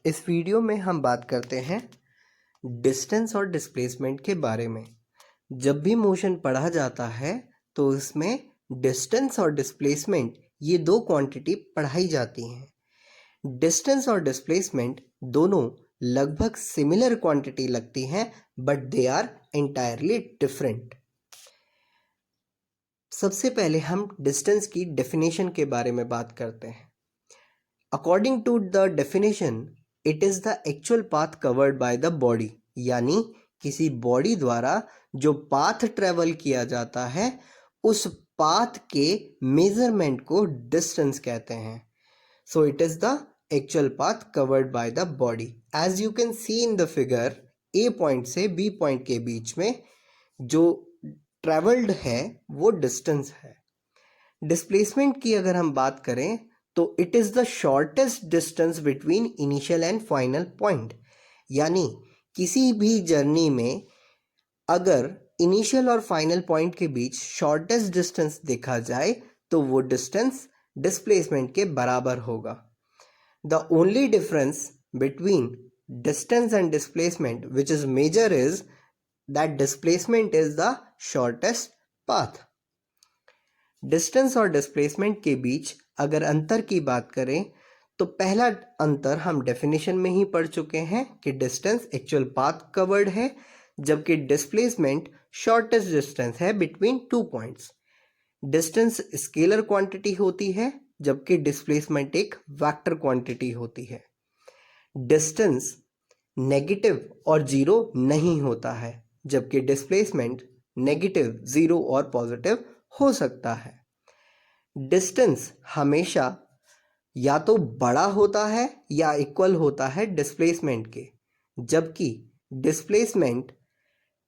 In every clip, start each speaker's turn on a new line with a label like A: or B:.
A: इस वीडियो में हम बात करते हैं डिस्टेंस और डिस्प्लेसमेंट के बारे में। जब भी मोशन पढ़ा जाता है तो इसमें डिस्टेंस और डिस्प्लेसमेंट ये दो क्वांटिटी पढ़ाई जाती हैं। डिस्टेंस और डिस्प्लेसमेंट दोनों लगभग सिमिलर क्वांटिटी लगती हैं, but they are entirely different. सबसे पहले हम डिस्टेंस की डेफिनेशन के बारे में बात करते हैं। According to the definition, it is the actual path covered by the body, यानी किसी बॉडी द्वारा जो पाथ ट्रेवल किया जाता है उस पाथ के मेजरमेंट को डिस्टेंस कहते हैं। So it is the actual path covered by the body. As you can see in the figure, A point से बी पॉइंट के बीच में जो ट्रेवल्ड है वो डिस्टेंस है। डिस्प्लेसमेंट की अगर हम बात करें तो it is the shortest distance between initial and final point, यानी किसी भी जर्नी में अगर इनिशियल और फाइनल पॉइंट के बीच शॉर्टेस्ट डिस्टेंस देखा जाए तो वो डिस्टेंस डिस्प्लेसमेंट के बराबर होगा। The only difference between distance and displacement which is major is that displacement is the shortest path. Distance और डिस्प्लेसमेंट के बीच अगर अंतर की बात करें तो पहला अंतर हम डेफिनेशन में ही पढ़ चुके हैं कि डिस्टेंस एक्चुअल पाथ कवर्ड है, जबकि डिस्प्लेसमेंट शॉर्टेस्ट डिस्टेंस है between two points. Distance scalar quantity होती है जबकि डिस्प्लेसमेंट एक वेक्टर क्वांटिटी होती है। डिस्टेंस नेगेटिव और जीरो नहीं होता है, जबकि डिस्प्लेसमेंट नेगेटिव, जीरो और पॉजिटिव हो सकता है। डिस्टेंस हमेशा या तो बड़ा होता है या इक्वल होता है डिस्प्लेसमेंट के, जबकि डिस्प्लेसमेंट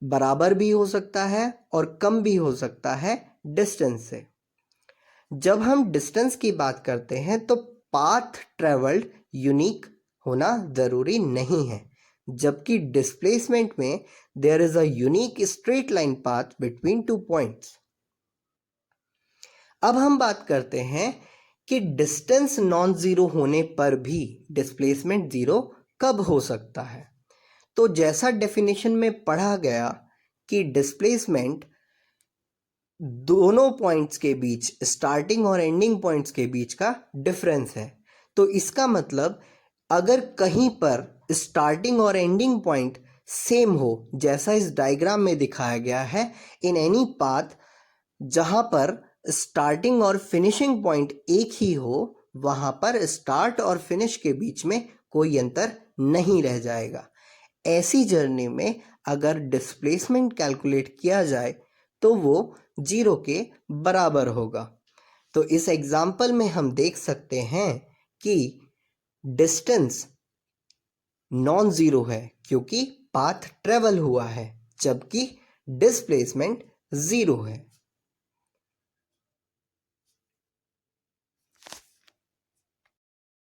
A: बराबर भी हो सकता है और कम भी हो सकता है डिस्टेंस से। जब हम डिस्टेंस की बात करते हैं तो पाथ ट्रेवल्ड यूनिक होना ज़रूरी नहीं है, जबकि डिस्प्लेसमेंट में there is a unique straight line path between two points. अब हम बात करते हैं कि डिस्टेंस नॉन ज़ीरो होने पर भी डिस्प्लेसमेंट ज़ीरो कब हो सकता है। तो जैसा डेफिनेशन में पढ़ा गया कि डिस्प्लेसमेंट दोनों पॉइंट्स के बीच, स्टार्टिंग और एंडिंग पॉइंट्स के बीच का डिफरेंस है, तो इसका मतलब अगर कहीं पर स्टार्टिंग और एंडिंग पॉइंट सेम हो, जैसा इस डायग्राम में दिखाया गया है, इन एनी पाथ जहां पर स्टार्टिंग और फिनिशिंग पॉइंट एक ही हो, वहां पर स्टार्ट और फिनिश के बीच में कोई अंतर नहीं रह जाएगा। ऐसी जर्नी में अगर डिस्प्लेसमेंट कैलकुलेट किया जाए तो वो जीरो के बराबर होगा। तो इस एग्जाम्पल में हम देख सकते हैं कि डिस्टेंस नॉन जीरो है क्योंकि पाथ ट्रेवल हुआ है, जबकि डिस्प्लेसमेंट जीरो है।